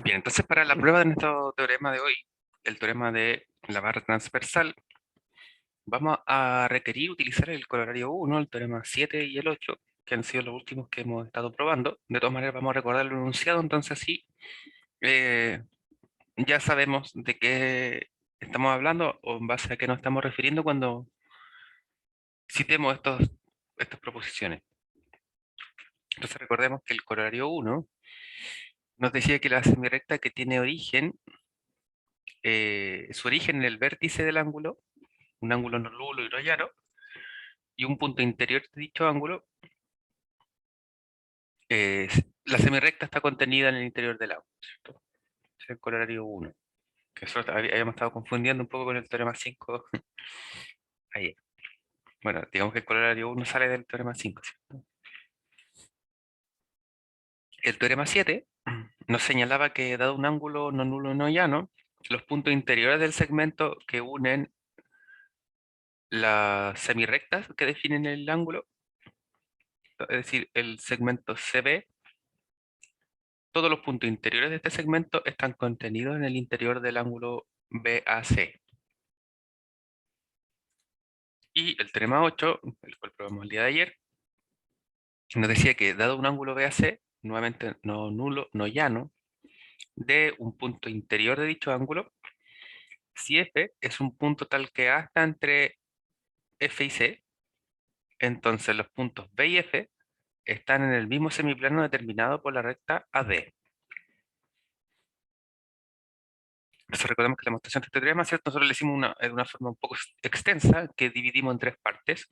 Bien, entonces para la prueba de nuestro teorema de hoy, el teorema de la barra transversal, vamos a requerir utilizar el corolario 1, el teorema 7 y el 8, que han sido los últimos que hemos estado probando. De todas maneras, vamos a recordar el enunciado, entonces sí, eh, ya sabemos de qué estamos hablando o en base a qué nos estamos refiriendo cuando citemos estas proposiciones. Entonces recordemos que el corolario 1 nos decía que la semirrecta que tiene origen, su origen en el vértice del ángulo, un ángulo no nulo y no llano, y un punto interior de dicho ángulo, la semirrecta está contenida en el interior del ángulo, ¿cierto? Es el corolario 1, que nosotros habíamos estado confundiendo un poco con el teorema 5 ayer. Bueno, digamos que el corolario 1 sale del teorema 5, ¿cierto? El teorema 7 nos señalaba que dado un ángulo no nulo no llano, los puntos interiores del segmento que unen las semirrectas que definen el ángulo, es decir, el segmento CB, todos los puntos interiores de este segmento están contenidos en el interior del ángulo BAC. Y el teorema 8, el cual probamos el día de ayer, nos decía que dado un ángulo BAC, nuevamente no nulo, no llano, de un punto interior de dicho ángulo, si F es un punto tal que A está entre F y C, entonces los puntos B y F están en el mismo semiplano determinado por la recta AD. Entonces recordemos que la demostración de este teorema, ¿cierto? Nosotros le hicimos de una forma un poco extensa, que dividimos en tres partes,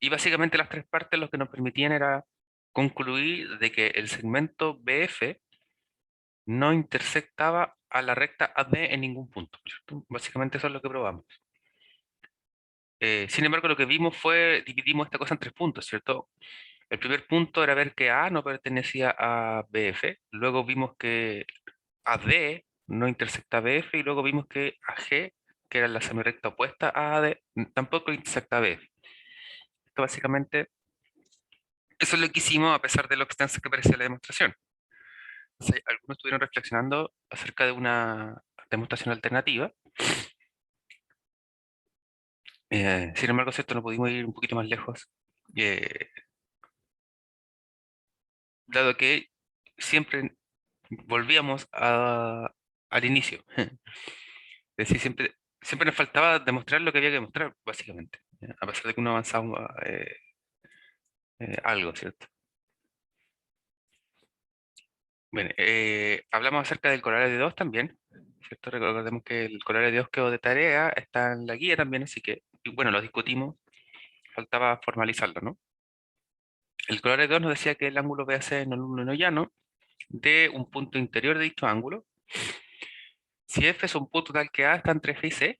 y básicamente las tres partes lo que nos permitían era concluir de que el segmento BF no intersectaba a la recta AD en ningún punto, ¿cierto? Básicamente eso es lo que probamos. Sin embargo, lo que vimos fue, dividimos esta cosa en tres puntos, ¿cierto? El primer punto era ver que A no pertenecía a BF, luego vimos que AD no intersecta a BF y luego vimos que AG, que era la semirrecta opuesta a AD, tampoco intersecta a BF. Esto básicamente, eso es lo que hicimos a pesar de lo extensa que parecía la demostración. Entonces, algunos estuvieron reflexionando acerca de una demostración alternativa. Sin embargo, ¿cierto? No pudimos ir un poquito más lejos, eh, dado que siempre volvíamos al inicio. Es decir, siempre nos faltaba demostrar lo que había que demostrar, básicamente, ¿ya? A pesar de que uno avanzaba algo, ¿cierto? Bueno, hablamos acerca del corolario de 2 también, ¿cierto? Recordemos que el corolario de 2 quedó de tarea, está en la guía también, así que, y bueno, lo discutimos, faltaba formalizarlo, ¿no? El corolario de 2 nos decía que el ángulo BAC no nulo no llano de un punto interior de dicho ángulo. Si F es un punto tal que A está entre F y C,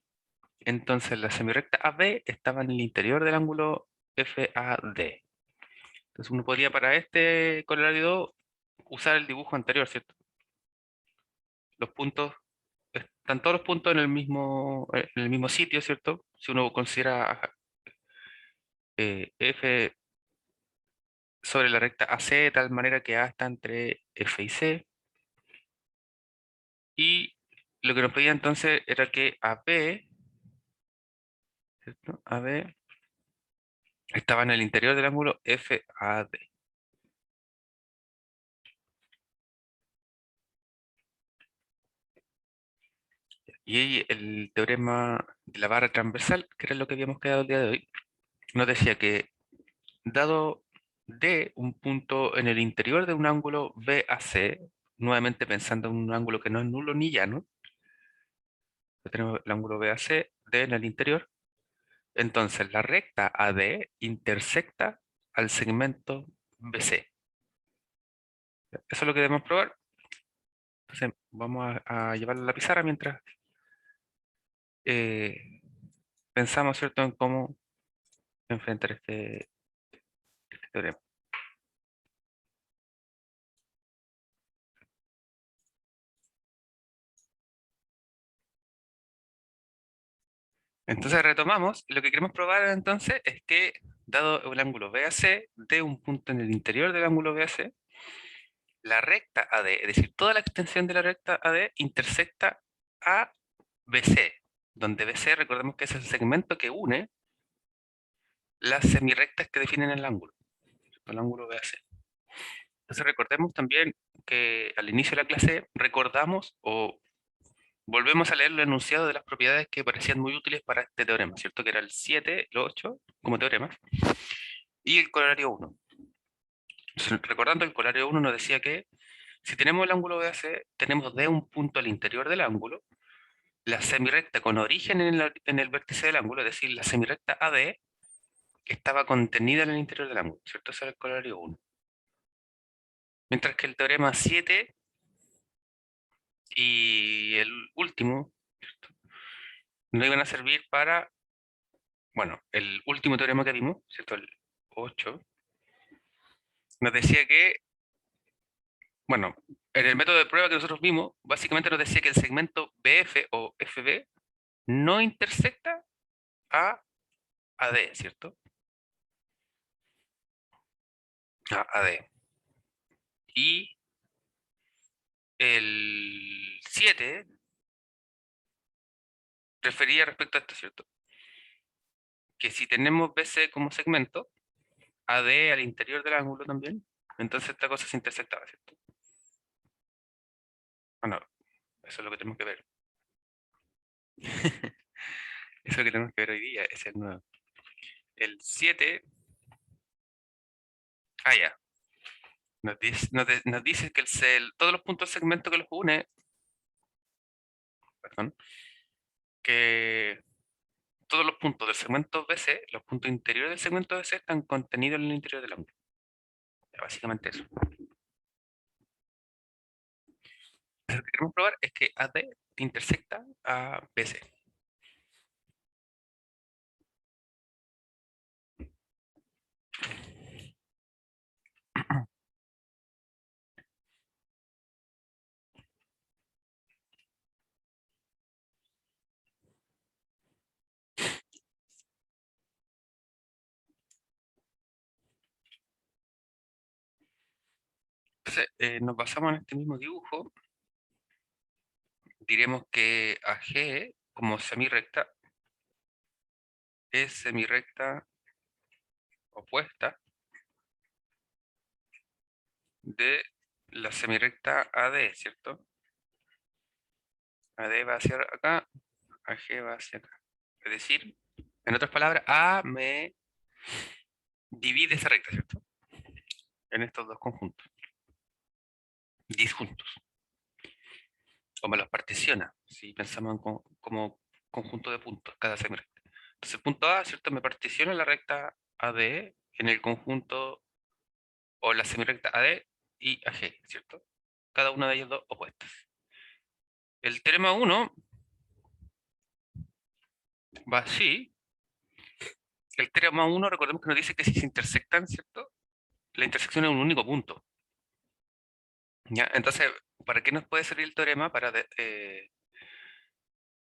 entonces la semirrecta AB estaba en el interior del ángulo FAD. Entonces uno podría para este corolario 2 usar el dibujo anterior, ¿cierto? Los puntos, están todos los puntos en el mismo sitio, ¿cierto? Si uno considera F sobre la recta AC de tal manera que A está entre F y C. Y lo que nos pedía entonces era que AB, ¿cierto? AB estaba en el interior del ángulo FAD. Y el teorema de la barra transversal, que era lo que habíamos quedado el día de hoy, nos decía que dado D un punto en el interior de un ángulo BAC, nuevamente pensando en un ángulo que no es nulo ni llano, tenemos el ángulo BAC, D en el interior, entonces la recta AD intersecta al segmento BC. Eso es lo que debemos probar. Entonces vamos a llevarlo a la pizarra mientras eh, pensamos, ¿cierto?, en cómo enfrentar este teorema. Entonces retomamos. Lo que queremos probar entonces es que, dado el ángulo BAC, de un punto en el interior del ángulo BAC, la recta AD, es decir, toda la extensión de la recta AD intersecta a BC, donde BC, recordemos que es el segmento que une las semirrectas que definen el ángulo BAC. Entonces recordemos también que al inicio de la clase recordamos o volvemos a leer el enunciado de las propiedades que parecían muy útiles para este teorema, ¿cierto? Que era el 7, el 8 como teoremas, y el corolario 1. Entonces, recordando, el corolario 1 nos decía que si tenemos el ángulo BAC, tenemos de un punto al interior del ángulo, la semirrecta con origen en el vértice del ángulo, es decir, la semirrecta AD, que estaba contenida en el interior del ángulo, ¿cierto? Ese era el corolario 1. Mientras que el teorema 7 y el último, ¿cierto?, no iban a servir para, bueno, el último teorema que vimos, ¿cierto? El 8, nos decía que, bueno, en el método de prueba que nosotros vimos, básicamente nos decía que el segmento BF o FB no intersecta a AD, ¿cierto? A AD. Y el 7 refería respecto a esto, ¿cierto? Que si tenemos BC como segmento, AD al interior del ángulo también, entonces esta cosa se intersectaba, ¿cierto? Bueno, eso es lo que tenemos que ver. Eso es lo que tenemos que ver hoy día, es el nuevo. El 7, ya. Nos dice que todos los puntos del segmento que los une, perdón, que todos los puntos del segmento BC, los puntos interiores del segmento BC, están contenidos en el interior del ángulo. Básicamente eso. Lo que queremos probar es que AD intersecta a BC. Entonces, nos basamos en este mismo dibujo. Diremos que AG, como semirrecta, es semirrecta opuesta de la semirrecta AD, ¿cierto? AD va hacia acá, AG va hacia acá. Es decir, en otras palabras, A me divide esa recta, ¿cierto? En estos dos conjuntos, disjuntos. O me los particiona, si pensamos como conjunto de puntos, cada semirrecta. Entonces, el punto A, ¿cierto? Me particiona la recta AD en el conjunto o la semirrecta AD y AG, ¿cierto? Cada una de ellas dos opuestas. El teorema 1 va así. El teorema 1, recordemos que nos dice que si se intersectan, ¿cierto? La intersección es un único punto. ¿Ya? Entonces, ¿para qué nos puede servir el teorema? Para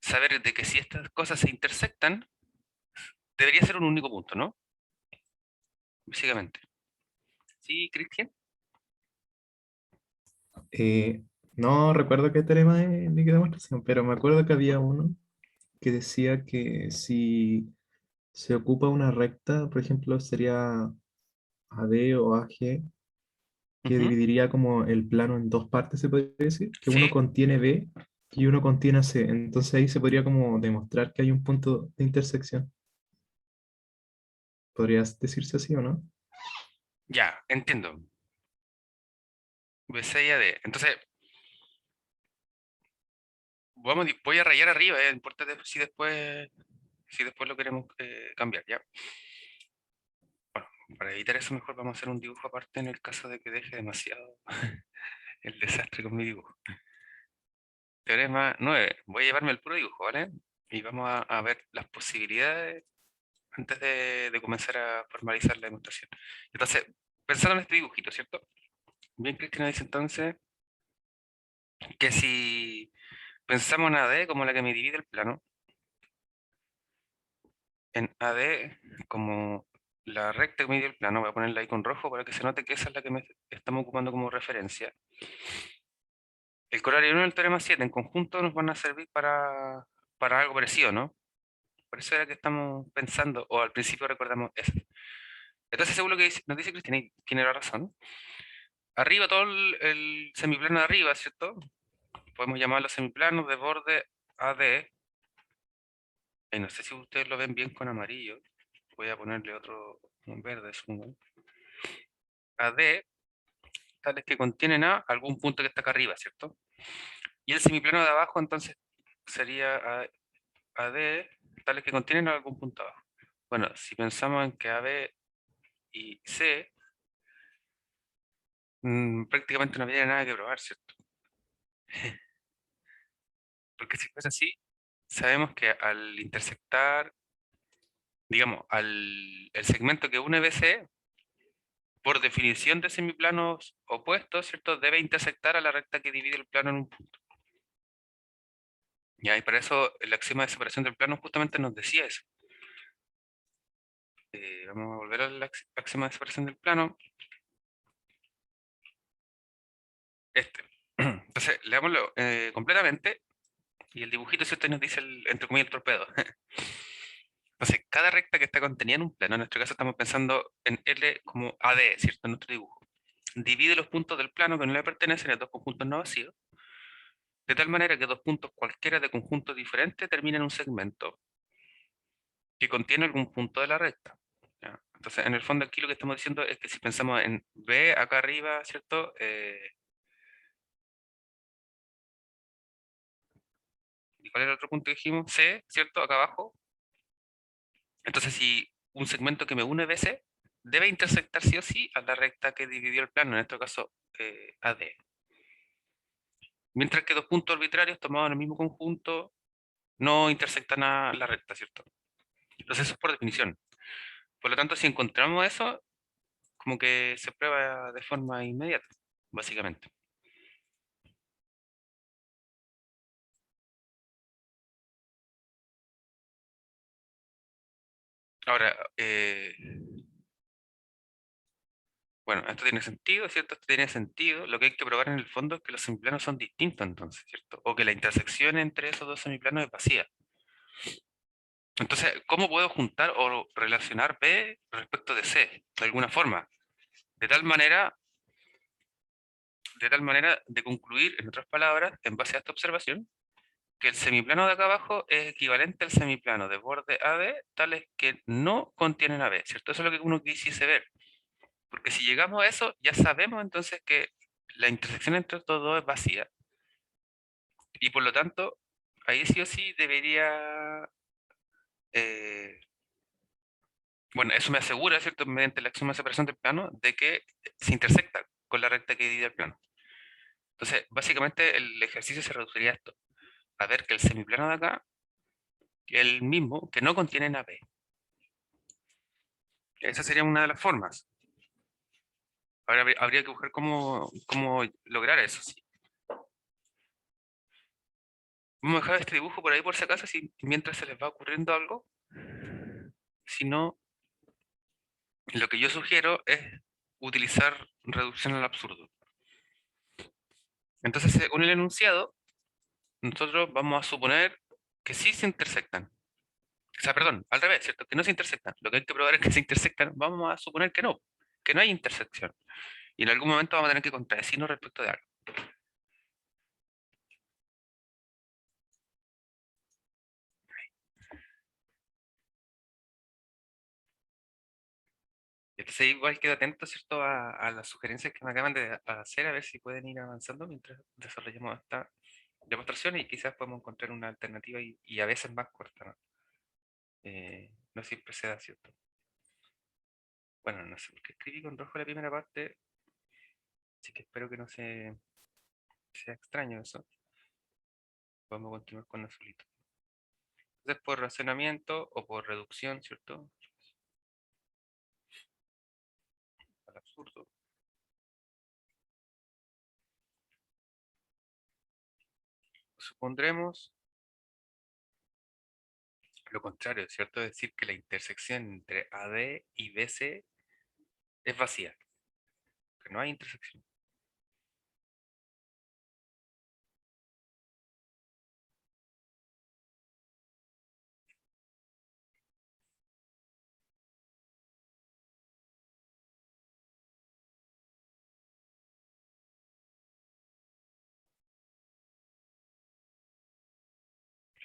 saber de que si estas cosas se intersectan, debería ser un único punto, ¿no? Básicamente. ¿Sí, Cristian? Eh, no recuerdo qué teorema de qué demostración, pero me acuerdo que había uno que decía que si se ocupa una recta, por ejemplo, sería AD o AG, que Ujú. dividiría como el plano en dos partes, se podría decir, que uno Sí, contiene B y uno contiene C. Entonces ahí se podría como demostrar que hay un punto de intersección. ¿Podrías decirse así o no? ya, entiendo. B6 y AD. Entonces, voy a rayar arriba, no importa si después lo queremos cambiar, ¿ya? Bueno, para evitar eso, mejor vamos a hacer un dibujo aparte en el caso de que deje demasiado el desastre con mi dibujo. Teorema 9. Voy a llevarme el puro dibujo, ¿vale? Y vamos a ver las posibilidades antes de comenzar a formalizar la demostración. Entonces, pensando en este dibujito, ¿cierto? Bien, Cristina dice entonces que si pensamos en AD como la que me divide el plano, en AD como la recta que mide el plano, voy a ponerla ahí con rojo para que se note que esa es la que estamos ocupando como referencia. El corolario 1 y el teorema 7 en conjunto nos van a servir para algo parecido, ¿no? Por eso era que estamos pensando, o al principio recordamos eso. Entonces, según lo que nos dice Cristina, y tiene la razón, arriba todo el semiplano de arriba, ¿cierto? Podemos llamarlo semiplano de borde AD. Y no sé si ustedes lo ven bien con amarillo. Voy a ponerle otro un verde, supongo. AD, tales que contienen a algún punto que está acá arriba, ¿cierto? Y el semiplano de abajo, entonces, sería AD, tales que contienen a algún punto abajo. Bueno, si pensamos en que AB y C, prácticamente no habría nada que probar, ¿cierto? Porque si fuese así, sabemos que al intersectar, digamos, el segmento que une BC, por definición de semiplanos opuestos, ¿cierto? Debe intersectar a la recta que divide el plano en un punto. Ya, y para eso el axioma de separación del plano justamente nos decía eso. Vamos a volver al axioma de separación del plano. Este. Entonces, leámoslo completamente. Y el dibujito, si usted nos dice, entre comillas, el torpedo. Entonces, cada recta que está contenida en un plano, en nuestro caso estamos pensando en L como AD, ¿cierto? En nuestro dibujo. Divide los puntos del plano que no le pertenecen en dos conjuntos no vacíos, de tal manera que dos puntos cualquiera de conjuntos diferentes terminan en un segmento que contiene algún punto de la recta. ¿Ya? Entonces, en el fondo aquí lo que estamos diciendo es que si pensamos en B acá arriba, ¿cierto? ¿Y cuál era el otro punto que dijimos? C, ¿cierto? Acá abajo. Entonces, si un segmento que me une BC debe intersectar sí o sí a la recta que dividió el plano, en este caso AD. Mientras que dos puntos arbitrarios tomados en el mismo conjunto no intersectan a la recta, ¿cierto? Entonces eso es por definición. Por lo tanto, si encontramos eso, como que se prueba de forma inmediata, básicamente. Ahora, bueno, esto tiene sentido, ¿cierto? Esto tiene sentido. Lo que hay que probar en el fondo es que los semiplanos son distintos entonces, ¿cierto? O que la intersección entre esos dos semiplanos es vacía. Entonces, ¿cómo puedo juntar o relacionar B respecto de C? De alguna forma. De tal manera, de tal manera de concluir, en otras palabras, en base a esta observación, que el semiplano de acá abajo es equivalente al semiplano de borde AB, tales que no contienen AB, ¿cierto? Eso es lo que uno quisiese ver. Porque si llegamos a eso, ya sabemos entonces que la intersección entre estos dos es vacía. Y por lo tanto, ahí sí o sí debería... eh, bueno, eso me asegura, ¿cierto? Mediante la axioma de separación del plano, de que se intersecta con la recta que divide el plano. Entonces, básicamente el ejercicio se reduciría a esto, a ver que el semiplano de acá es el mismo, que no contiene AB. Esa sería una de las formas. Ahora habría que buscar cómo lograr eso. Sí. Vamos a dejar este dibujo por ahí por si acaso, mientras se les va ocurriendo algo. Si no, lo que yo sugiero es utilizar reducción al absurdo. Entonces, según el enunciado, nosotros vamos a suponer que sí se intersectan. O sea, perdón, al revés, ¿cierto? Que no se intersectan. Lo que hay que probar es que se intersectan. Vamos a suponer que no hay intersección. Y en algún momento vamos a tener que contradecirnos respecto de algo. Entonces, igual quedo atento, ¿cierto? A las sugerencias que me acaban de hacer, a ver si pueden ir avanzando mientras desarrollamos esta demostración y quizás podemos encontrar una alternativa y a veces más corta, ¿no? No siempre se da, ¿cierto? Bueno, no sé por qué escribí con rojo la primera parte, así que espero que no sea extraño eso. Podemos continuar con azulito. Entonces, por razonamiento o por reducción, ¿cierto? Al absurdo. Supondremos Lo contrario, ¿cierto? Es decir, que la intersección entre AD y BC es vacía, que no hay intersección.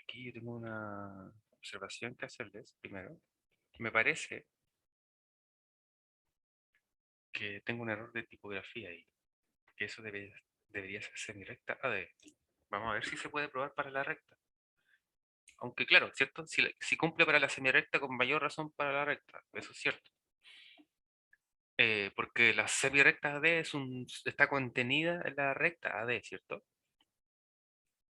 Aquí yo tengo una observación que hacerles primero. Me parece que tengo un error de tipografía ahí, que eso debería ser semirecta AD. Vamos a ver si se puede probar para la recta. Aunque claro, ¿cierto? Si cumple para la semirecta, con mayor razón para la recta. Eso es cierto. Porque la semirecta AD está contenida en la recta AD, ¿cierto?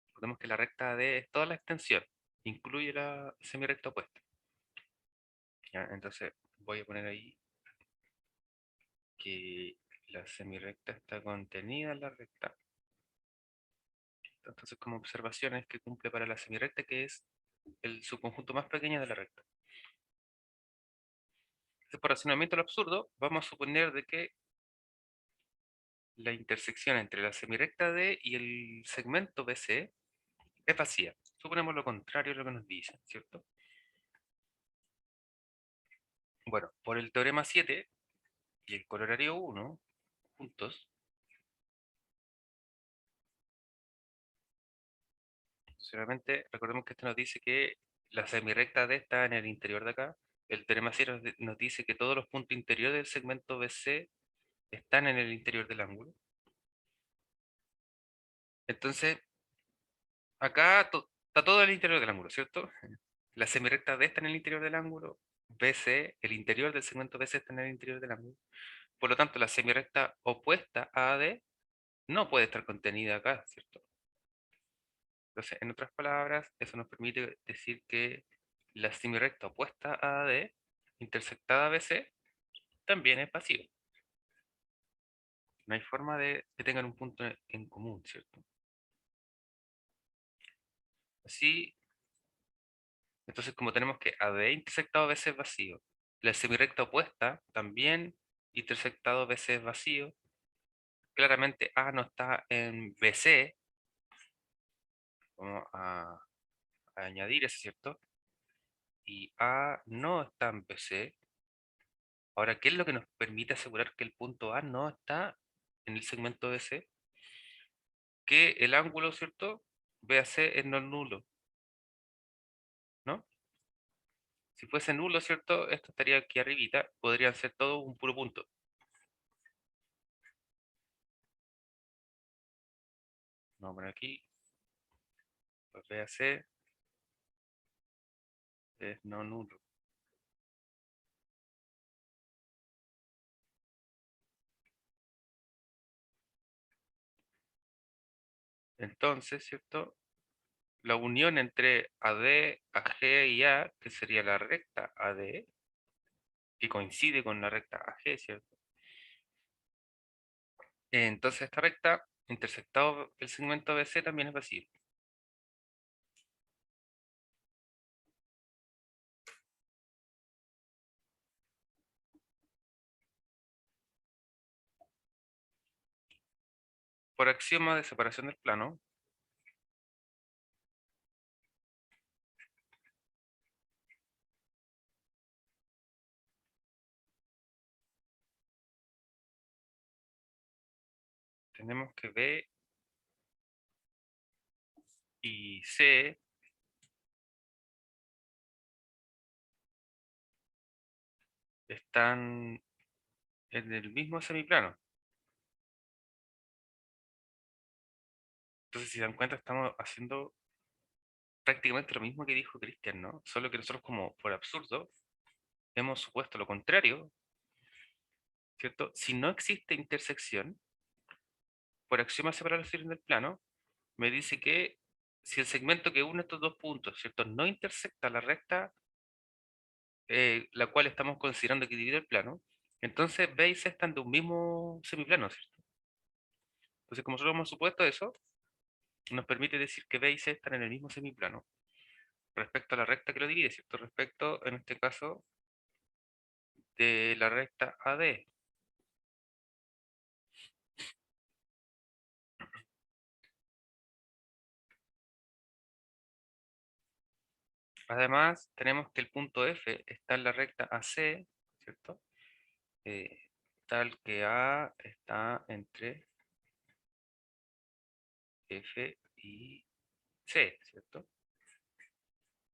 Recordemos que la recta AD es toda la extensión, incluye la semirecta opuesta. ¿Ya? Entonces voy a poner ahí que la semirecta está contenida en la recta. Entonces, como observación es que cumple para la semirecta, que es el subconjunto más pequeño de la recta. Entonces, por razonamiento al absurdo, vamos a suponer de que la intersección entre la semirecta D y el segmento BC es vacía. Suponemos lo contrario a lo que nos dicen, ¿cierto? Bueno, por el teorema 7 y el corolario 1, juntos, solamente recordemos que esto nos dice que la semirrecta D está en el interior de acá. El teorema 7 nos dice que todos los puntos interiores del segmento BC están en el interior del ángulo. Entonces, acá está todo en el interior del ángulo, ¿cierto? La semirrecta D está en el interior del ángulo. BC, el interior del segmento BC está en el interior del ángulo. Por lo tanto, la semirrecta opuesta a AD no puede estar contenida acá, ¿cierto? Entonces, en otras palabras, eso nos permite decir que la semirrecta opuesta a AD, intersectada a BC, también es pasiva. No hay forma de que tengan un punto en común, ¿cierto? Así, entonces como tenemos que AD intersectado a BC es vacío, la semirrecta opuesta también intersectado a BC es vacío, claramente A no está en BC, vamos a añadir eso, ¿cierto? Y A no está en BC. Ahora, ¿qué es lo que nos permite asegurar que el punto A no está en el segmento BC? Que el ángulo, ¿cierto? BAC es no nulo, ¿no? Si fuese nulo, ¿cierto? Esto estaría aquí arribita, podrían ser todo un puro punto. Vamos a poner aquí, pues BAC es no nulo. Entonces, ¿cierto? La unión entre AD, AG y A, que sería la recta AD, que coincide con la recta AG, ¿cierto? Entonces esta recta, intersectado el segmento BC, también es vacío. Por axioma de separación del plano, tenemos que B y C están en el mismo semiplano. Entonces, si se dan cuenta, estamos haciendo prácticamente lo mismo que dijo Cristian, ¿no? Solo que nosotros, como por absurdo, hemos supuesto lo contrario, ¿cierto? Si no existe intersección, por axioma de separación del plano, me dice que si el segmento que une estos dos puntos, ¿cierto? No intersecta la recta, la cual estamos considerando que divide el plano, entonces B y C están de un mismo semiplano, ¿cierto? Entonces, como nosotros hemos supuesto eso, nos permite decir que B y C están en el mismo semiplano. respecto a la recta que lo divide, ¿cierto? Respecto, en este caso, de la recta AD. Además, tenemos que el punto F está en la recta AC, ¿cierto? Eh, Tal que A está entre F y C, ¿cierto?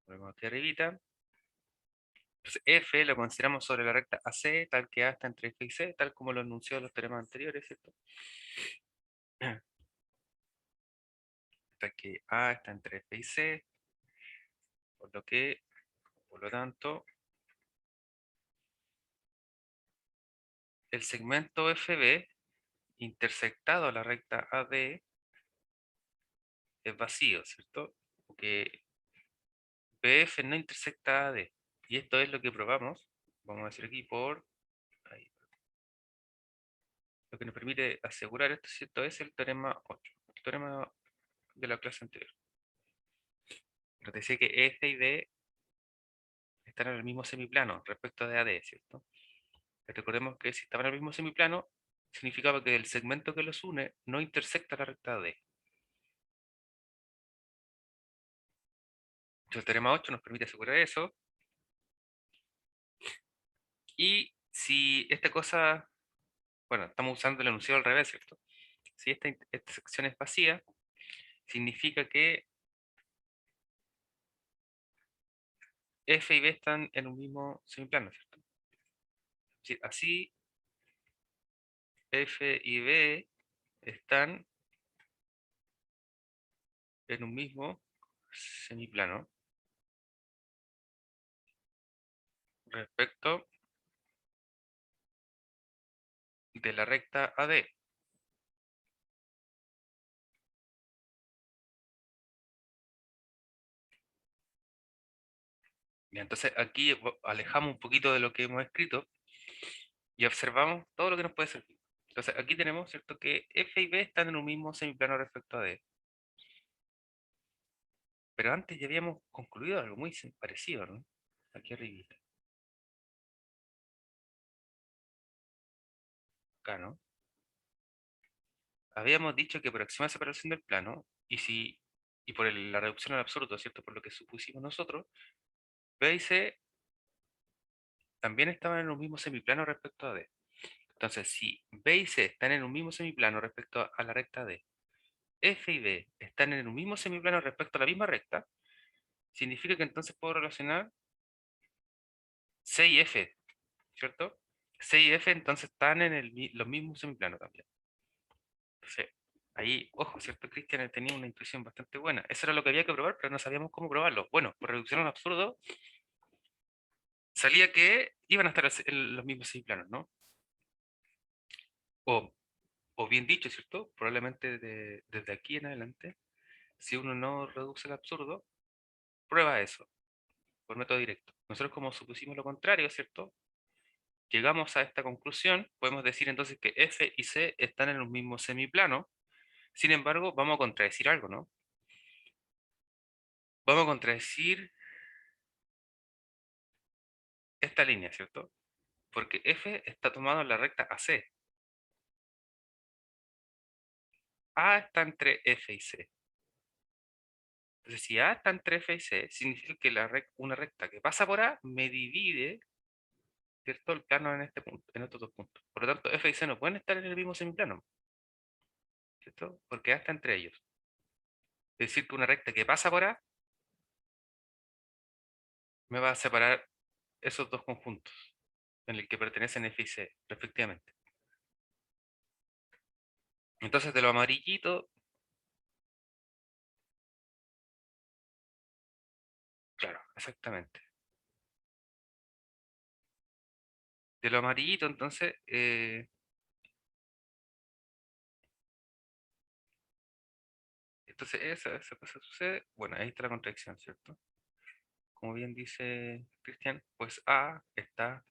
Ponemos aquí arribita. Entonces, F lo consideramos sobre la recta AC, tal que A está entre F y C, tal como lo enunció en los teoremas anteriores, ¿cierto? Tal que A está entre F y C, por lo tanto, el segmento FB intersectado a la recta AD es vacío, ¿cierto? Porque BF no intersecta AD. Y esto es lo que probamos, vamos a decir aquí, ahí. Lo que nos permite asegurar esto, ¿cierto? Es el teorema 8, el teorema de la clase anterior. Nos decía que F y B están en el mismo semiplano respecto de AD, ¿cierto? Recordemos que si estaban en el mismo semiplano, significaba que el segmento que los une no intersecta la recta AD. Entonces el teorema 8 nos permite asegurar eso. Y si esta cosa, bueno, estamos usando el enunciado al revés, ¿cierto? Si esta sección es vacía, significa que F y B están en un mismo semiplano, ¿cierto? Sí, así F y B están en un mismo semiplano respecto de la recta AD. Y entonces aquí alejamos un poquito de lo que hemos escrito y observamos todo lo que nos puede servir. Entonces aquí tenemos, ¿cierto?, que F y B están en un mismo semiplano respecto a D. Pero antes ya habíamos concluido algo muy parecido, ¿no? Aquí arriba, acá, ¿no? Habíamos dicho que por extrema separación del plano, y por la reducción al absurdo, ¿cierto? Por lo que supusimos nosotros, B y C también estaban en un mismo semiplano respecto a D. Entonces, si B y C están en un mismo semiplano respecto a la recta D, F y B están en un mismo semiplano respecto a la misma recta, significa que entonces puedo relacionar C y F, ¿cierto? C y F entonces están en los mismos semiplanos también. Entonces, ahí, ojo, ¿cierto? Cristian tenía una intuición bastante buena. Eso era lo que había que probar, pero no sabíamos cómo probarlo. Bueno, por reducción al absurdo, salía que iban a estar en los mismos semiplanos, ¿no? O, o bien dicho, ¿cierto? Probablemente desde aquí en adelante, si uno no reduce el absurdo, prueba eso, por método directo. Nosotros como supusimos lo contrario, ¿cierto? Llegamos a esta conclusión, podemos decir entonces que F y C están en un mismo semiplano, sin embargo, vamos a contradecir algo, ¿no? Vamos a contradecir esta línea, ¿cierto? Porque F está tomado en la recta AC. A está entre F y C. Entonces, si A está entre F y C, significa que una recta que pasa por A me divide, ¿cierto?, el plano en este punto, en estos dos puntos. Por lo tanto, F y C no pueden estar en el mismo semiplano, ¿cierto? Porque A está entre ellos. Es decir, que una recta que pasa por A me va a separar esos dos conjuntos en el que pertenecen F y C, respectivamente. Entonces, de lo amarillito, claro, exactamente. De lo amarillito, entonces, entonces esa cosa sucede. Bueno, ahí está la contradicción, ¿cierto? Como bien dice Cristian, pues A está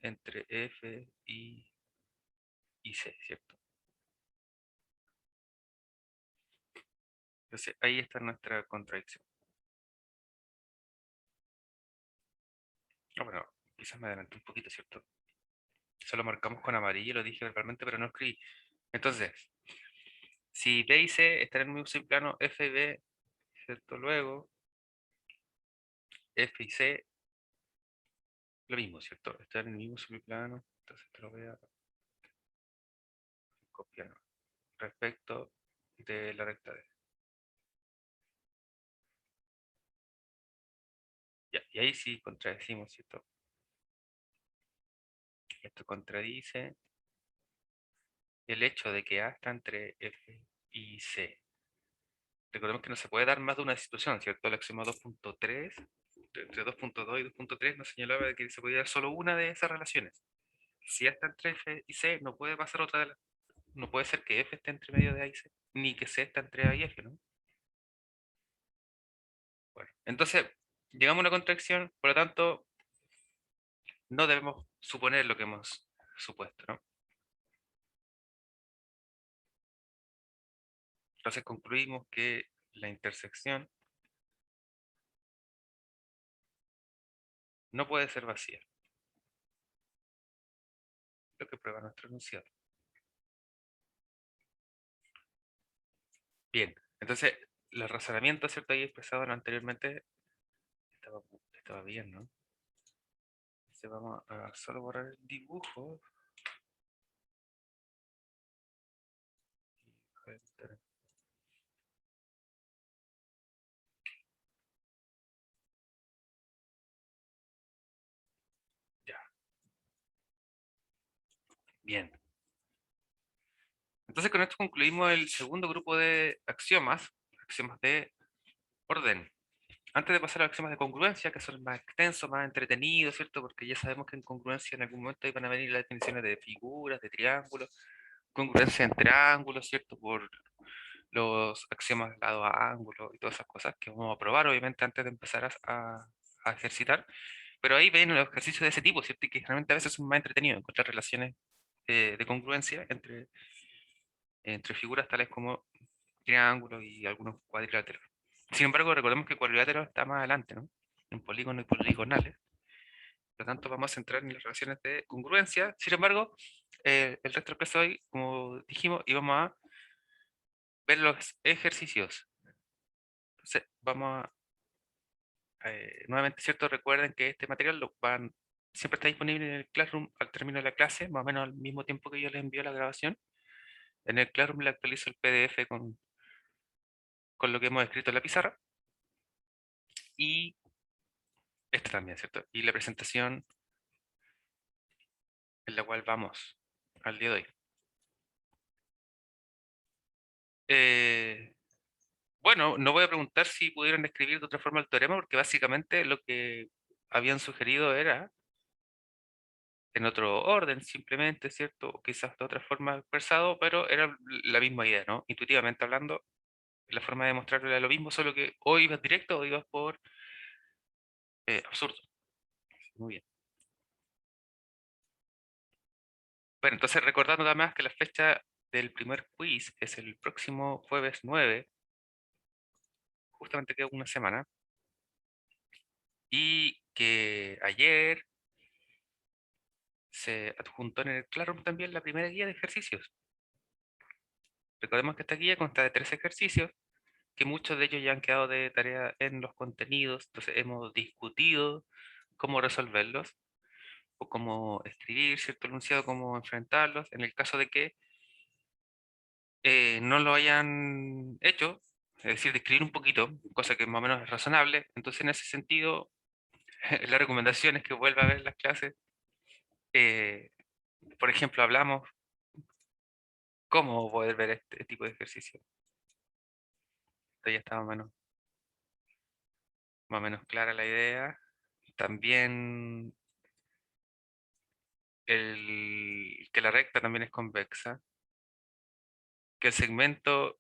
entre F y C, ¿cierto? Entonces ahí está nuestra contradicción. No, bueno, quizás me adelanté un poquito, ¿cierto? Solo marcamos con amarillo, lo dije verbalmente, pero no escribí. Entonces, si B y C están en el mismo semiplano, F y B, ¿cierto? Luego, F y C, lo mismo, ¿cierto? Están en el mismo semiplano, entonces te lo voy a copiar respecto de la recta D. Ya, y ahí sí contradecimos, ¿cierto? Esto contradice el hecho de que A está entre F y C. Recordemos que no se puede dar más de una situación, ¿cierto? El axioma 2.3, entre 2.2 y 2.3 nos señalaba de que se podía dar solo una de esas relaciones. Si A está entre F y C, no puede pasar otra de las. No puede ser que F esté entre medio de A y C, ni que C esté entre A y F, ¿no? Bueno, entonces, llegamos a una contradicción, por lo tanto, no debemos suponer lo que hemos supuesto, ¿no? Entonces concluimos que la intersección no puede ser vacía, lo que prueba nuestro enunciado. Bien, entonces, el razonamiento, ¿cierto? Ahí expresado anteriormente estaba bien, ¿no? Entonces vamos a solo borrar el dibujo. Ya, bien. Entonces con esto concluimos el segundo grupo de axiomas de orden. Antes de pasar a los axiomas de congruencia, que son más extensos, más entretenidos, ¿cierto? Porque ya sabemos que en congruencia en algún momento van a venir las definiciones de figuras, de triángulos, congruencia entre ángulos, ¿cierto? Por los axiomas de lado a ángulo y todas esas cosas que vamos a probar, obviamente, antes de empezar a ejercitar. Pero ahí ven los ejercicios de ese tipo, ¿cierto? Y que generalmente a veces son más entretenidos encontrar relaciones de congruencia entre figuras tales como triángulos y algunos cuadriláteros. Sin embargo, recordemos que cuadrilátero está más adelante, ¿no? En polígonos y poligonales. Por lo tanto, vamos a centrar en las relaciones de congruencia. Sin embargo, el resto del clase de hoy, como dijimos, íbamos a ver los ejercicios. Entonces, vamos nuevamente, ¿cierto? Recuerden que este material siempre está disponible en el Classroom al término de la clase, más o menos al mismo tiempo que yo les envío la grabación. En el Classroom le actualizo el PDF con lo que hemos escrito en la pizarra. Y este también, ¿cierto? Y la presentación en la cual vamos al día de hoy. Eh, bueno, no voy a preguntar si pudieron escribir de otra forma el teorema, porque básicamente lo que habían sugerido era en otro orden, simplemente, ¿cierto? O quizás de otra forma expresado, pero era la misma idea, ¿no? Intuitivamente hablando, la forma de mostrarlo era lo mismo, solo que o ibas directo o ibas por absurdo. Muy bien. Bueno, entonces recordando además que la fecha del primer quiz es el próximo jueves 9, justamente queda una semana, y que ayer se adjuntó en el Classroom también la primera guía de ejercicios. Recordemos que esta guía consta de 3 ejercicios, que muchos de ellos ya han quedado de tarea en los contenidos, entonces hemos discutido cómo resolverlos o cómo escribir cierto enunciado, cómo enfrentarlos, en el caso de que no lo hayan hecho, es decir, de escribir un poquito, cosa que más o menos es razonable. Entonces, en ese sentido, la recomendación es que vuelva a ver las clases. Eh, por ejemplo, hablamos cómo poder ver este tipo de ejercicio. Esto ya está más o menos clara la idea. También que la recta también es convexa, que el segmento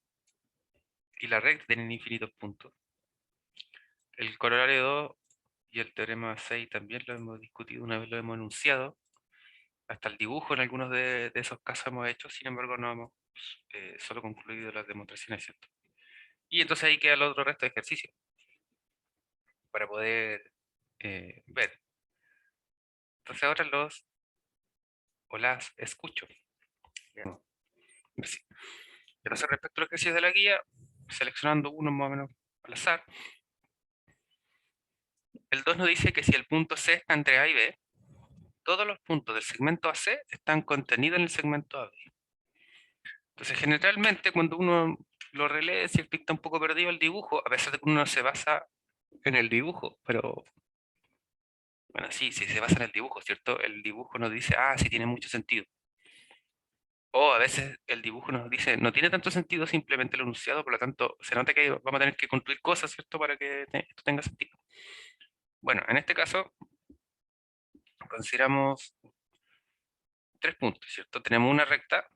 y la recta tienen infinitos puntos. El corolario 2 y el teorema 6 también lo hemos discutido, una vez lo hemos enunciado. Hasta el dibujo en algunos de esos casos hemos hecho, sin embargo no hemos solo concluido las demostraciones, ¿cierto? Y entonces ahí queda el otro resto de ejercicios para poder ver. Entonces ahora los o las escucho. Bien. Sí. Entonces respecto a los ejercicios de la guía, seleccionando uno más o menos al azar, el 2 nos dice que si el punto C está entre A y B, todos los puntos del segmento AC están contenidos en el segmento AB. Entonces, generalmente, cuando uno lo relee, ¿cierto? Está un poco perdido el dibujo, a pesar de que uno se basa en el dibujo, pero bueno, sí, si se basa en el dibujo, ¿cierto? El dibujo nos dice, ah, sí tiene mucho sentido. O a veces el dibujo nos dice, no tiene tanto sentido simplemente el enunciado, por lo tanto, se nota que vamos a tener que construir cosas, ¿cierto? Para que esto tenga sentido. Bueno, en este caso, consideramos 3 puntos, ¿cierto? Tenemos una recta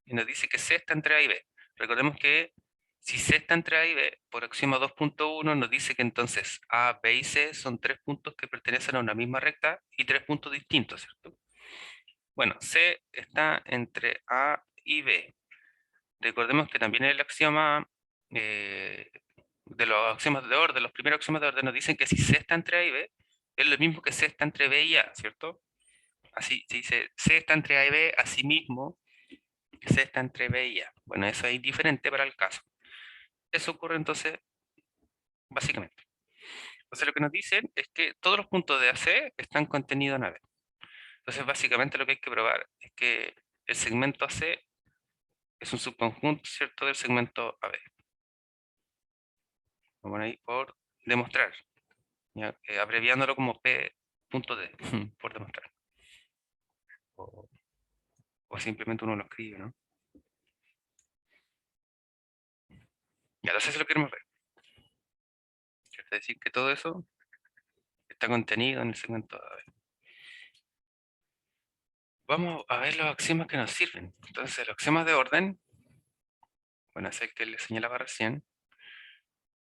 y nos dice que C está entre A y B. Recordemos que si C está entre A y B, por axioma 2.1 nos dice que entonces A, B y C son 3 puntos que pertenecen a una misma recta y 3 puntos distintos, ¿cierto? Bueno, C está entre A y B. Recordemos que también el axioma de los axiomas de orden, los primeros axiomas de orden nos dicen que si C está entre A y B, es lo mismo que C está entre B y A, ¿cierto? Así se dice, C está entre A y B, asimismo, C está entre B y A. Bueno, eso es indiferente para el caso. Eso ocurre entonces, básicamente. Entonces lo que nos dicen es que todos los puntos de AC están contenidos en AB. Entonces básicamente lo que hay que probar es que el segmento AC es un subconjunto, ¿cierto?, del segmento AB. Vamos a ir por demostrar, ¿ya? Abreviándolo como P.D, por demostrar. O simplemente uno lo escribe, ¿no? Ya, entonces lo queremos ver. Es decir, que todo eso está contenido en el segmento AB. Vamos a ver los axiomas que nos sirven. Entonces, los axiomas de orden, bueno, es el que les señalaba recién.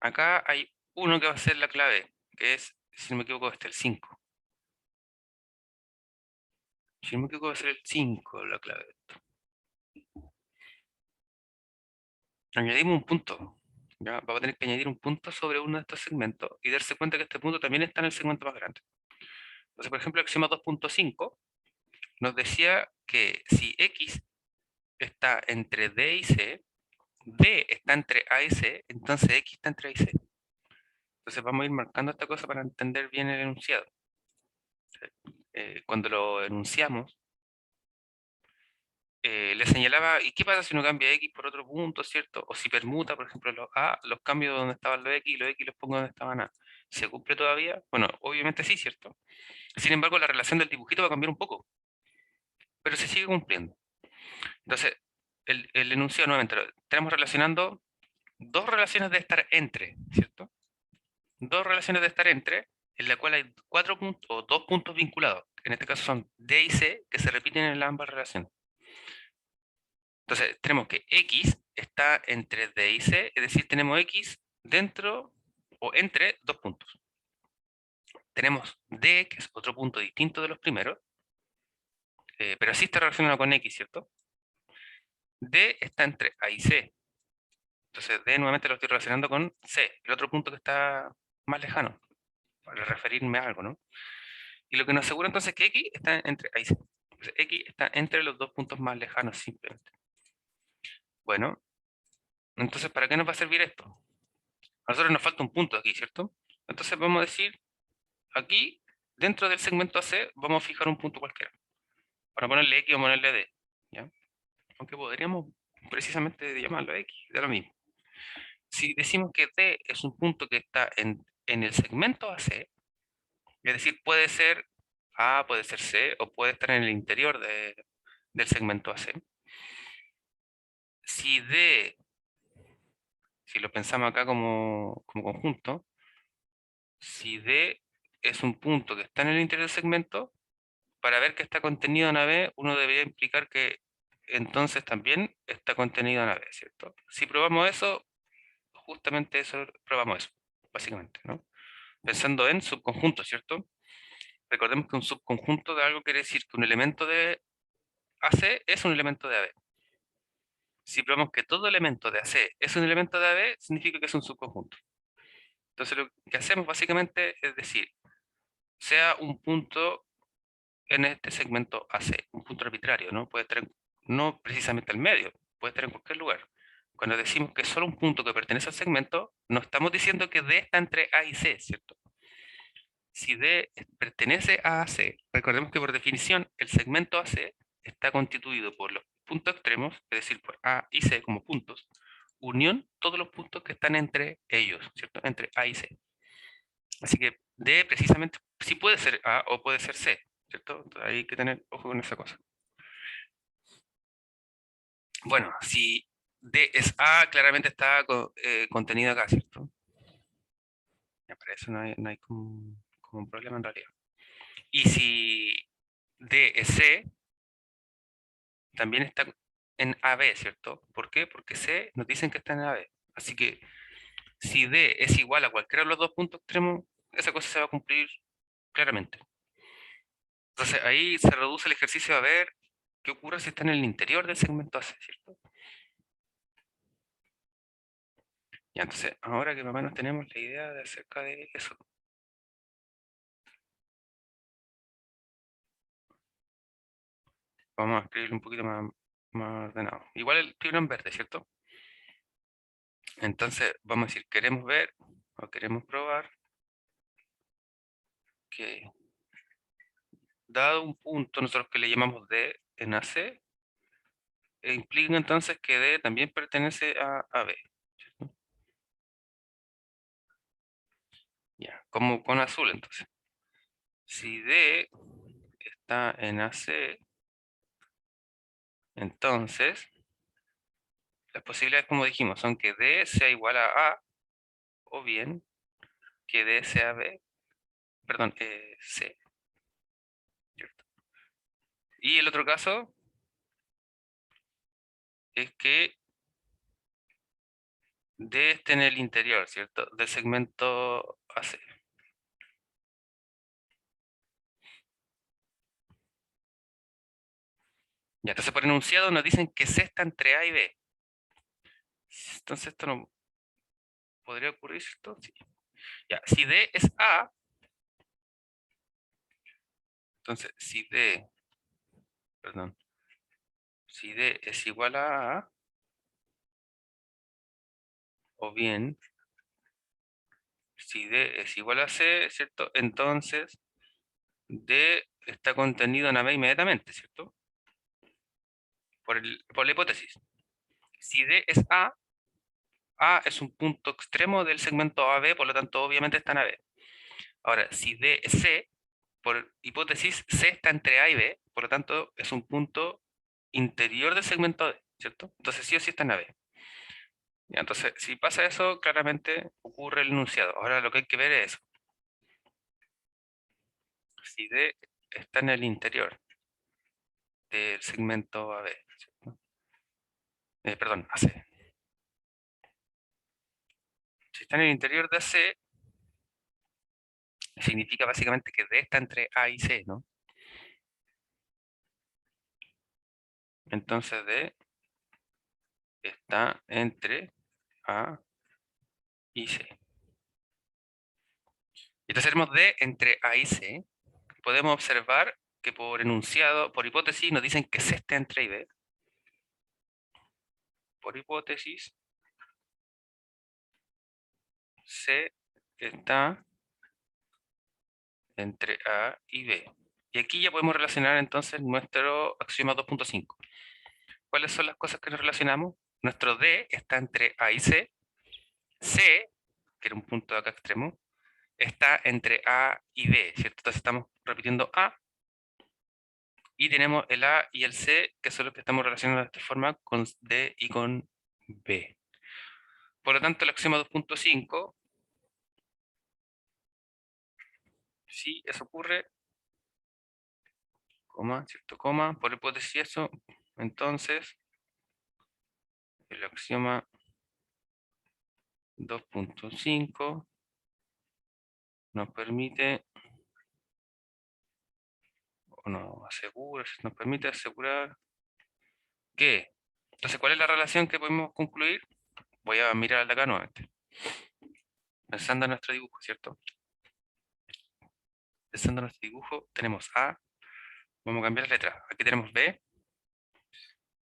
Acá hay uno que va a ser la clave, que es, si no me equivoco, el 5. Si no me equivoco, va a ser el 5 la clave de esto. Añadimos un punto. ¿Ya? Vamos a tener que añadir un punto sobre uno de estos segmentos y darse cuenta que este punto también está en el segmento más grande. Entonces, por ejemplo, el axioma 2.5 nos decía que si X está entre D y C, D está entre A y C, entonces X está entre A y C. Entonces vamos a ir marcando esta cosa para entender bien el enunciado. Cuando lo enunciamos, le señalaba, ¿y qué pasa si uno cambia X por otro punto, cierto? O si permuta, por ejemplo, los A, los cambio donde estaban los X los pongo donde estaban A. ¿Se cumple todavía? Bueno, obviamente sí, ¿cierto? Sin embargo, la relación del dibujito va a cambiar un poco, pero se sigue cumpliendo. Entonces, el enunciado nuevamente, tenemos relacionando dos relaciones de estar entre, ¿cierto? Dos relaciones de estar entre, en la cual hay 4 puntos o 2 puntos vinculados. En este caso son D y C, que se repiten en ambas relaciones. Entonces, tenemos que X está entre D y C, es decir, tenemos X dentro o entre 2 puntos. Tenemos D, que es otro punto distinto de los primeros, pero sí está relacionado con X, ¿cierto? D está entre A y C. Entonces, D nuevamente lo estoy relacionando con C, el otro punto que está más lejano, para referirme a algo, ¿no? Y lo que nos asegura entonces es que X está entre A y C. Entonces, X está entre los 2 puntos más lejanos, simplemente. Bueno, entonces, ¿para qué nos va a servir esto? A nosotros nos falta un punto aquí, ¿cierto? Entonces vamos a decir, aquí, dentro del segmento AC, vamos a fijar un punto cualquiera. Para ponerle X o ponerle D, ¿ya? Aunque podríamos precisamente llamarlo X, da lo mismo. Si decimos que D es un punto que está en el segmento AC, es decir, puede ser A, puede ser C, o puede estar en el interior del segmento AC. Si D, si lo pensamos acá como conjunto, si D es un punto que está en el interior del segmento, para ver que está contenido en AB, uno debería implicar que entonces también está contenido en AB, ¿cierto? Si probamos eso, justamente eso, probamos eso, básicamente, ¿no? Pensando en subconjuntos, ¿cierto? Recordemos que un subconjunto de algo quiere decir que un elemento de AC es un elemento de AB. Si probamos que todo elemento de AC es un elemento de AB, significa que es un subconjunto. Entonces lo que hacemos básicamente es decir, sea un punto en este segmento AC, un punto arbitrario, ¿no? Puede estar no precisamente al medio, puede estar en cualquier lugar. Cuando decimos que es solo un punto que pertenece al segmento, no estamos diciendo que D está entre A y C, ¿cierto? Si D pertenece a AC, recordemos que por definición el segmento AC está constituido por los puntos extremos, es decir, por A y C como puntos, unión todos los puntos que están entre ellos, ¿cierto? Entre A y C. Así que D precisamente sí puede ser A o puede ser C, ¿cierto? Hay que tener ojo con esa cosa. Bueno, si D es A, claramente está contenido acá, ¿cierto? Ya, para eso no hay como un problema en realidad. Y si D es C, también está en AB, ¿cierto? ¿Por qué? Porque C nos dicen que está en AB. Así que si D es igual a cualquiera de los dos puntos extremos, esa cosa se va a cumplir claramente. Entonces ahí se reduce el ejercicio a ver qué ocurre si está en el interior del segmento AC, ¿cierto? Ya, entonces ahora que más o menos tenemos la idea de acerca de eso, vamos a escribirlo un poquito más ordenado. Igual el escribirlo en verde, ¿cierto? Entonces vamos a decir, queremos ver o queremos probar que dado un punto, nosotros que le llamamos D en AC, implica entonces que D también pertenece a B, ¿cierto? Ya, como con azul entonces. Si D está en AC, entonces las posibilidades, como dijimos, son que D sea igual a A o bien que D sea B, perdón, C, ¿cierto? Y el otro caso es que D esté en el interior, ¿cierto? Del segmento AC. Ya, entonces por enunciado nos dicen que C está entre A y B. Entonces esto no podría ocurrir, ¿cierto? Sí. Ya, si D es A, entonces si D, perdón, si D es igual a A, o bien si D es igual a C, ¿cierto? Entonces D está contenido en AB inmediatamente, ¿cierto? Por la hipótesis. Si D es A es un punto extremo del segmento AB, por lo tanto obviamente está en AB. Ahora, si D es C, por hipótesis, C está entre A y B, por lo tanto es un punto interior del segmento D, ¿cierto? Entonces sí o sí está en AB. Ya, entonces, si pasa eso, claramente ocurre el enunciado. Ahora lo que hay que ver es si D está en el interior del segmento AB, ¿cierto? Perdón, AC. Si está en el interior de AC, significa básicamente que D está entre A y C, ¿no? Entonces D está entre A y C. Entonces tenemos D entre A y C. Podemos observar que por enunciado, por hipótesis, nos dicen que C está entre A y B. Por hipótesis, C está entre A y B. Y aquí ya podemos relacionar entonces nuestro axioma 2.5. ¿Cuáles son las cosas que nos relacionamos? Nuestro D está entre A y C. C, que era un punto de acá extremo, está entre A y B, ¿cierto? Entonces estamos repitiendo A y tenemos el A y el C, que son los que estamos relacionando de esta forma con D y con B. Por lo tanto, el axioma 2.5, si eso ocurre, coma, ¿cierto? Coma, por hipótesis eso, entonces el axioma 2.5 nos permite, o nos permite asegurar que, entonces, ¿cuál es la relación que podemos concluir? Voy a mirar de acá nuevamente, pensando en nuestro dibujo, ¿cierto? Pensando en nuestro dibujo, tenemos A, Vamos a cambiar las letras. Aquí tenemos B,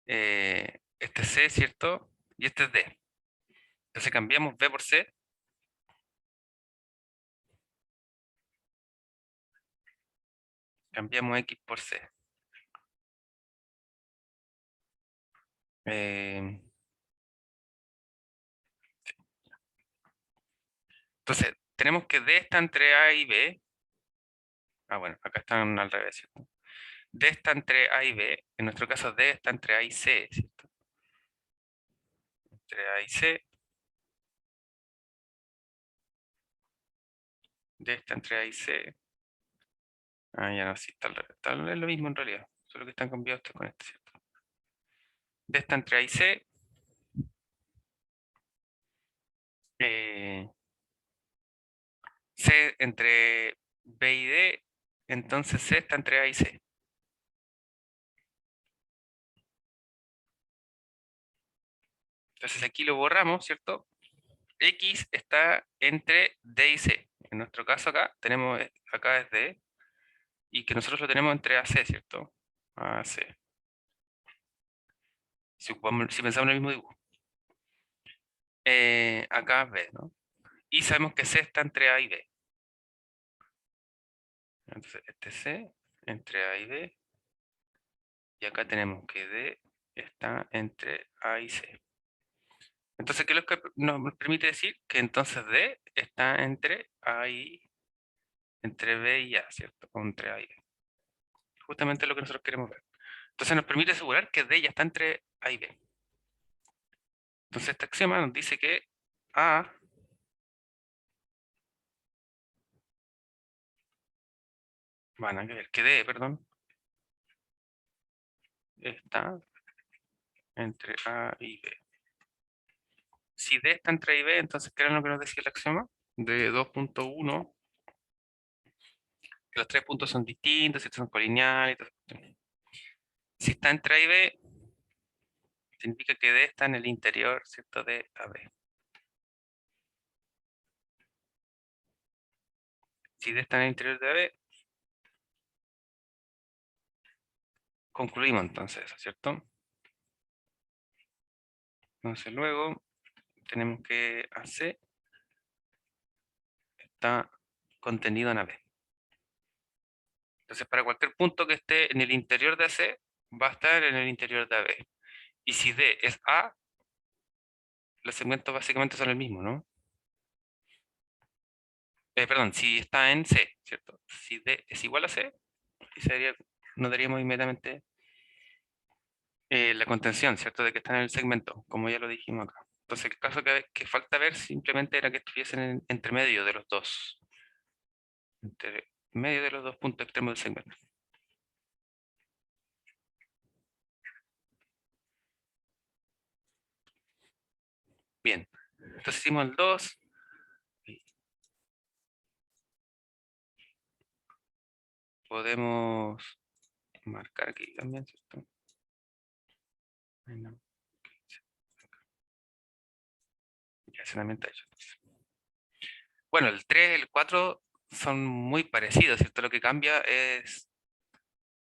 este es C, ¿cierto? Y este es D. Entonces cambiamos B por C. Cambiamos X por C. Eh, entonces, tenemos que D está entre A y B. Ah, bueno, acá están al revés, ¿cierto? D está entre A y B. En nuestro caso, D está entre A y C, ¿cierto? Entre A y C. D está entre A y C. Ah, ya no, sí, está al revés. Es lo mismo en realidad. Solo que están cambiados estos con este, ¿cierto? D está entre A y C. eh, C entre B y D. Entonces C está entre A y C. Entonces aquí lo borramos, ¿cierto? X está entre D y C. En nuestro caso acá tenemos, acá es D, y que nosotros lo tenemos entre AC, ¿cierto? AC. Si pensamos en el mismo dibujo. Acá es B, ¿no? Y sabemos que C está entre A y B. Entonces este es C entre A y B. Y acá tenemos que D está entre A y C. Entonces, ¿qué es lo que nos permite decir? Que entonces D está entre A y entre B y A, ¿cierto? O entre A y B. Justamente lo que nosotros queremos ver. Entonces nos permite asegurar que D ya está entre A y B. Entonces este axioma nos dice que A van a ver que D, perdón, está entre A y B. Si D está entre A y B, entonces ¿qué era lo que nos decía el axioma? De 2.1, que los tres puntos son distintos, si son colineales y todo eso. Si está entre A y B, significa que D está en el interior, ¿cierto? De AB. Si D está en el interior de AB, concluimos entonces eso, ¿cierto? Entonces luego tenemos que AC está contenido en AB. Entonces para cualquier punto que esté en el interior de AC, va a estar en el interior de AB. Y si D es A, los segmentos básicamente son el mismo, ¿no? Perdón, si está en C, ¿cierto? Si D es igual a C, nos daríamos inmediatamente la contención, ¿cierto? De que está en el segmento, como ya lo dijimos acá. Entonces, el caso que falta ver simplemente era que estuviesen entre medio de los dos. Entre medio de los dos puntos extremos del segmento. Bien, entonces hicimos el 2. Podemos marcar aquí también, ¿cierto? Bueno, ya se también está hecho. Bueno, el 3 y el 4 son muy parecidos, ¿cierto? Lo que cambia es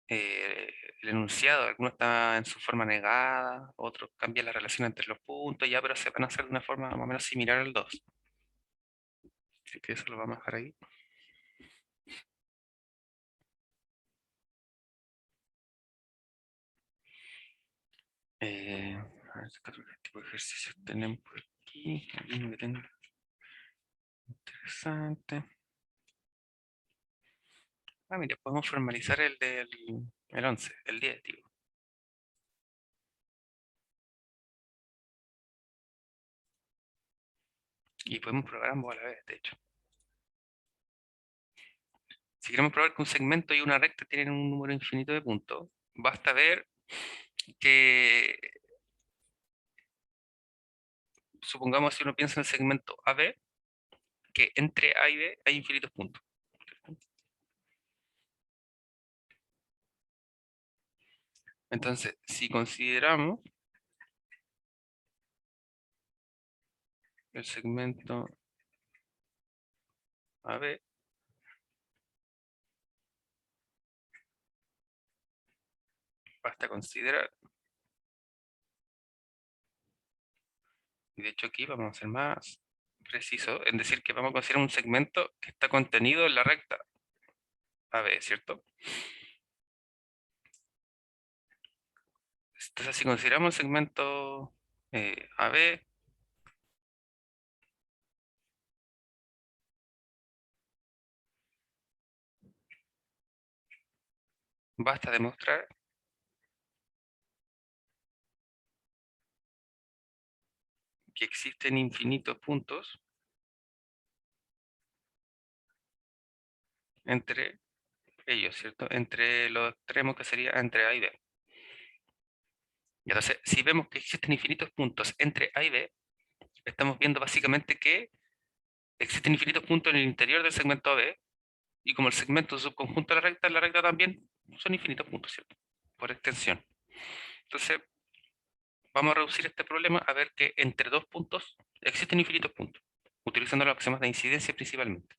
eh, el enunciado. Algunos está en su forma negada, otros cambian la relación entre los puntos, ya, pero se van a hacer de una forma más o menos similar al 2. Así que eso lo vamos a dejar ahí. A ver qué otro tipo de ejercicios tenemos por aquí. Alguno que tenga interesante. Ah, mira, podemos formalizar el del el 11, el 10, digo. Y podemos probar ambos a la vez, de hecho. Si queremos probar que un segmento y una recta tienen un número infinito de puntos, basta ver que, supongamos si uno piensa en el segmento AB, que entre A y B hay infinitos puntos. Entonces, si consideramos el segmento AB, Basta considerar. Y de hecho aquí vamos a ser más precisos en decir que vamos a considerar un segmento que está contenido en la recta AB, ¿cierto? Entonces, si consideramos un segmento AB, basta demostrar que existen infinitos puntos entre ellos, ¿cierto? Entre los extremos que sería entre A y B. Y entonces, si vemos que existen infinitos puntos entre A y B, estamos viendo básicamente que existen infinitos puntos en el interior del segmento AB, y como el segmento subconjunto de la recta también son infinitos puntos, ¿cierto? Por extensión. Entonces, vamos a reducir este problema a ver que entre dos puntos existen infinitos puntos, utilizando los axiomas de incidencia principalmente.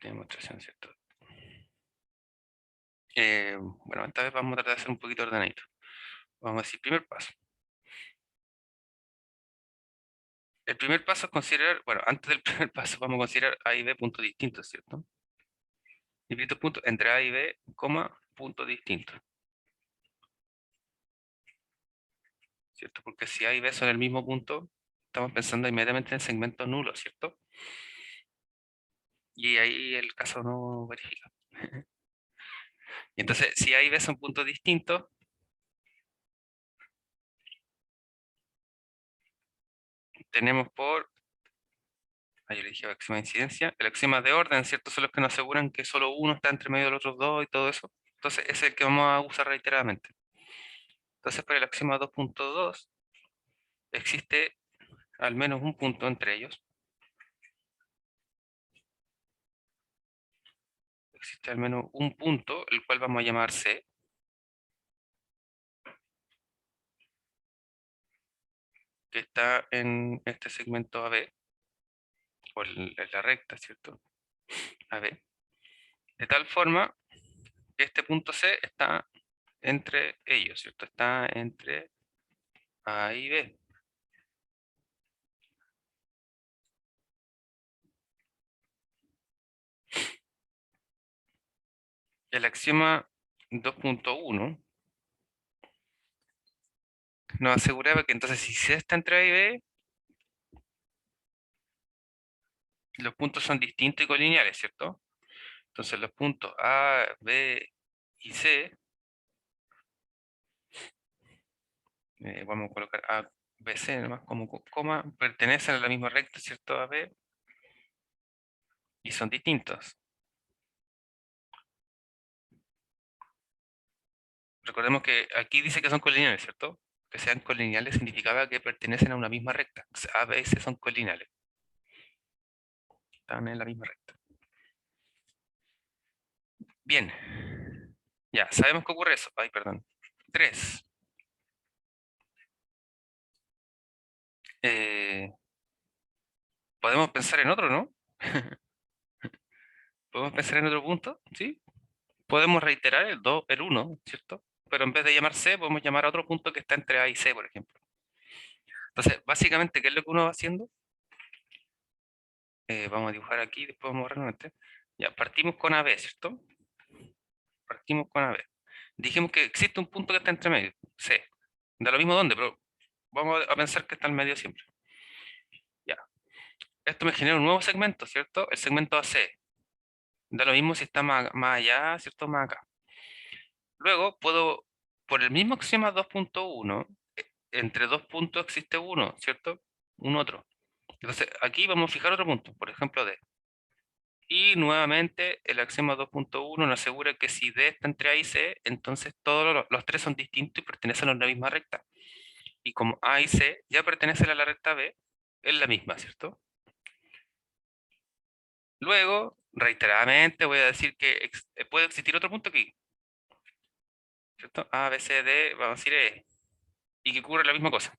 Demostración, ¿cierto? Bueno, esta vez vamos a tratar de hacer un poquito ordenadito. Vamos a decir, primer paso. El primer paso es considerar, bueno, antes del primer paso vamos a considerar A y B puntos distintos, ¿cierto? Infinitos puntos entre A y B, coma, puntos distintos, ¿cierto? Porque si A y B son el mismo punto, estamos pensando inmediatamente en segmentos nulos, ¿cierto? Y ahí el caso no verifica. Y entonces, si A y B son puntos distintos, tenemos por, ahí le dije axioma de incidencia, el axioma de orden, ¿cierto? Son los que nos aseguran que solo uno está entre medio de los otros dos y todo eso. Entonces, ese es el que vamos a usar reiteradamente. Entonces, para el axioma 2.2, existe al menos un punto entre ellos. Existe al menos un punto, el cual vamos a llamar C, que está en este segmento AB, o en la recta, ¿cierto? AB. De tal forma que este punto C está entre ellos, ¿cierto? Está entre A y B. El axioma 2.1 nos aseguraba que entonces si C está entre A y B, los puntos son distintos y colineales, ¿cierto? Entonces los puntos A, B y C, vamos a colocar A, B, C nomás como coma, pertenecen a la misma recta, ¿cierto? A, B, y son distintos. Recordemos que aquí dice que son colineales, ¿cierto? Que sean colineales significaba que pertenecen a una misma recta. Entonces, A, B y C son colineales. Están en la misma recta. Bien. Ya, sabemos que ocurre eso. Ay, perdón. 3. Podemos pensar en otro, ¿no? Podemos pensar en otro punto, ¿sí? Podemos reiterar el 2, el 1, ¿cierto? Pero en vez de llamar C, podemos llamar a otro punto que está entre A y C, por ejemplo. Entonces, básicamente, ¿qué es lo que uno va haciendo? Vamos a dibujar aquí, después vamos a borrar nuevamente. Ya, partimos con AB, ¿cierto? Partimos con AB. Dijimos que existe un punto que está entre medio, C. Da lo mismo dónde, pero vamos a pensar que está en medio siempre. Ya. Esto me genera un nuevo segmento, ¿cierto? El segmento AC. Da lo mismo si está más allá, ¿cierto? Más acá. Luego puedo, por el mismo axioma 2.1, entre dos puntos existe uno, ¿cierto? Un otro. Entonces, aquí vamos a fijar otro punto, por ejemplo, D. Y nuevamente, el axioma 2.1 nos asegura que si D está entre A y C, entonces todos los tres son distintos y pertenecen a la misma recta. Y como A y C ya pertenecen a la recta B, es la misma, ¿cierto? Luego, reiteradamente, voy a decir que puede existir otro punto aquí, ¿cierto? A, B, C, D, vamos a decir E, y que ocurre la misma cosa.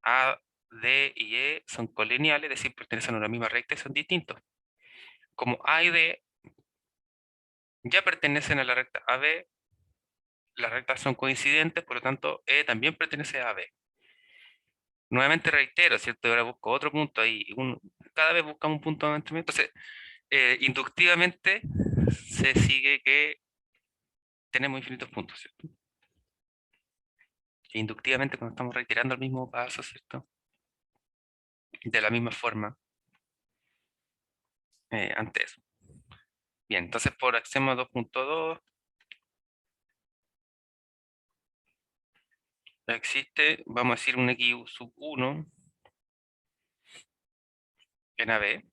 A, D y E son colineales, es decir, pertenecen a una misma recta y son distintos. Como A y D ya pertenecen a la recta AB, las rectas son coincidentes, por lo tanto, E también pertenece a AB. Nuevamente reitero, ¿cierto? Ahora busco otro punto ahí. Cada vez buscamos un punto de mantenimiento. Entonces, inductivamente se sigue que tenemos infinitos puntos, ¿cierto? E inductivamente cuando estamos reiterando el mismo paso, ¿cierto? De la misma forma, ante eso. Bien, entonces por axioma 2.2 existe, vamos a decir, un x sub 1 en AB,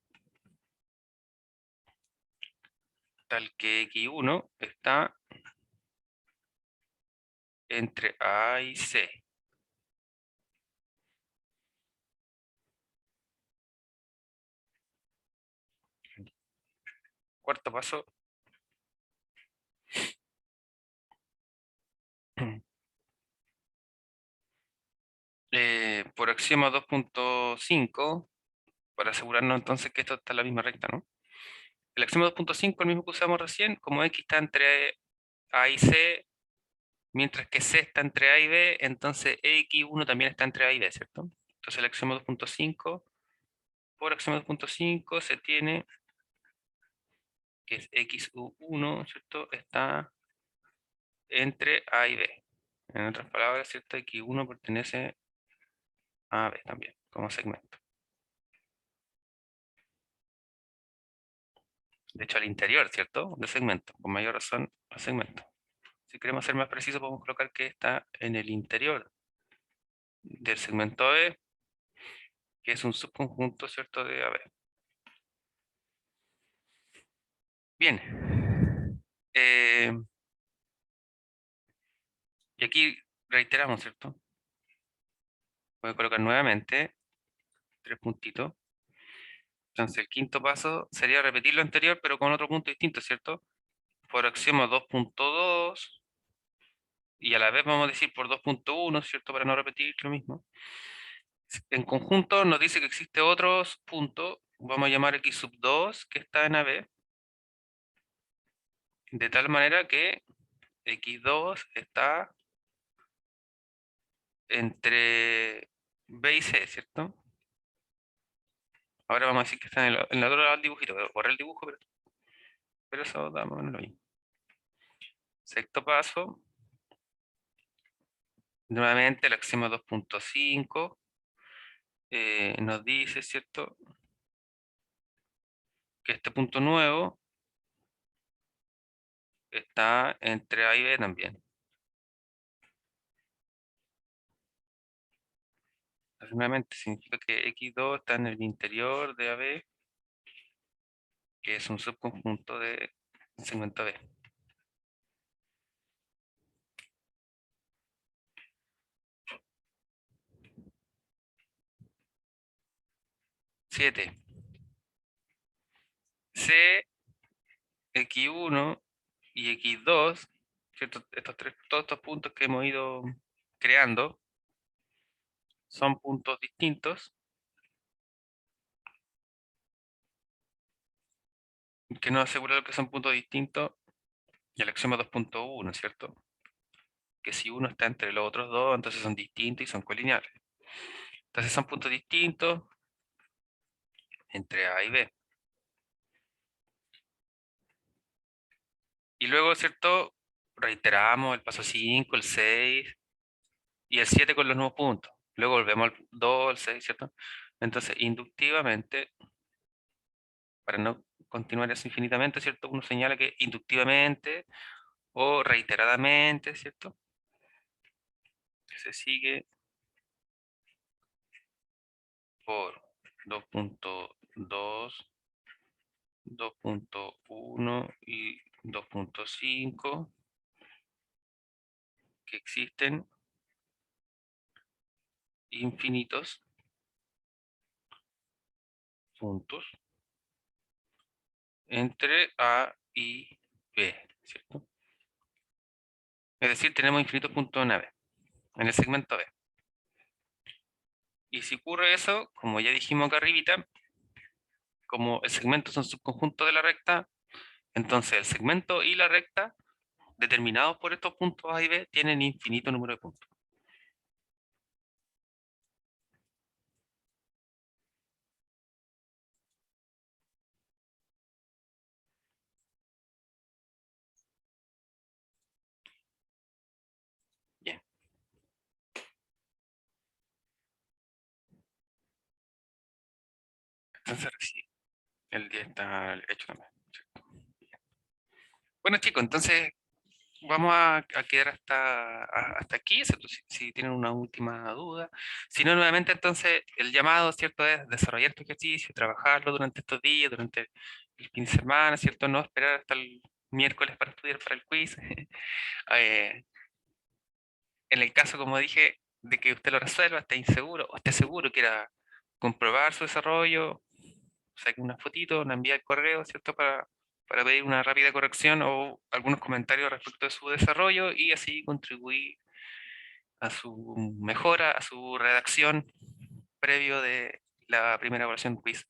tal que x1 está entre A y C. Cuarto paso. Por axioma 2.5, para asegurarnos entonces que esto está en la misma recta, ¿no? El axioma 2.5, el mismo que usamos recién, como x está entre A y C, mientras que C está entre A y B, entonces x1 también está entre A y B, ¿cierto? Entonces el axioma 2.5, por axioma 2.5 se tiene que es x1, ¿cierto? Está entre A y B. En otras palabras, ¿cierto? X1 pertenece a B también, como segmento. De hecho, al interior, ¿cierto? Del segmento, con mayor razón al segmento. Si queremos ser más precisos, podemos colocar que está en el interior del segmento B, que es un subconjunto, ¿cierto? De AB. Bien. Eh, y aquí reiteramos, ¿cierto? Voy a colocar nuevamente 3 puntitos. Entonces, el quinto paso sería repetir lo anterior, pero con otro punto distinto, ¿cierto? Por axioma 2.2, y a la vez vamos a decir por 2.1, ¿cierto? Para no repetir lo mismo. En conjunto nos dice que existe otros puntos, vamos a llamar x sub 2, que está en AB, de tal manera que x2 está entre B y C, ¿cierto? Ahora vamos a decir que está en el otro lado del dibujito, voy a borrar el dibujo, pero eso da más o menos lo mismo. Sexto paso, nuevamente el axioma 2.5 nos dice, ¿cierto? Que este punto nuevo está entre A y B también. Entonces, nuevamente significa que x2 está en el interior de AB, que es un subconjunto de segmento B. 7. C, x1 y x2, ¿cierto? Todos estos puntos que hemos ido creando son puntos distintos, que nos asegura que son puntos distintos y el axioma 2.1, ¿cierto? Que si uno está entre los otros dos, entonces son distintos y son colineales. Entonces son puntos distintos entre A y B. Y luego, ¿cierto? Reiteramos el paso 5, el 6 y el 7 con los nuevos puntos. Luego volvemos al 2, al 6, ¿cierto? Entonces, inductivamente, para no continuar eso infinitamente, ¿cierto? Uno señala que inductivamente o reiteradamente, ¿cierto? Que se sigue por 2.2, 2.1 y 2.5, que existen infinitos puntos entre A y B, ¿cierto? Es decir, tenemos infinitos puntos en AB, en el segmento B. Y si ocurre eso, como ya dijimos acá arribita, como el segmento es un subconjunto de la recta, Entonces, el segmento y la recta, determinados por estos puntos A y B, tienen infinito número de puntos. Bien. Entonces, sí, el día está hecho también. Bueno, chicos, entonces vamos a quedar hasta aquí, excepto si tienen una última duda. Si no, nuevamente, entonces, el llamado, ¿cierto? Es desarrollar tu ejercicio, trabajarlo durante estos días, durante el fin de semana, ¿cierto? No esperar hasta el miércoles para estudiar para el quiz. Eh, en el caso, como dije, de que usted lo resuelva, esté inseguro o esté seguro, quiera comprobar su desarrollo, saque una fotito, la envía al correo, ¿cierto? Para pedir una rápida corrección o algunos comentarios respecto de su desarrollo y así contribuir a su mejora, a su redacción previo de la primera evaluación quiz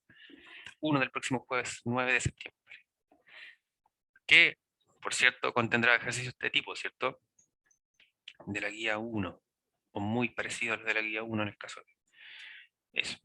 1 del próximo jueves 9 de septiembre. Que, por cierto, contendrá ejercicios de tipo, ¿cierto? De la guía 1, o muy parecidos a los de la guía 1 en el caso de eso.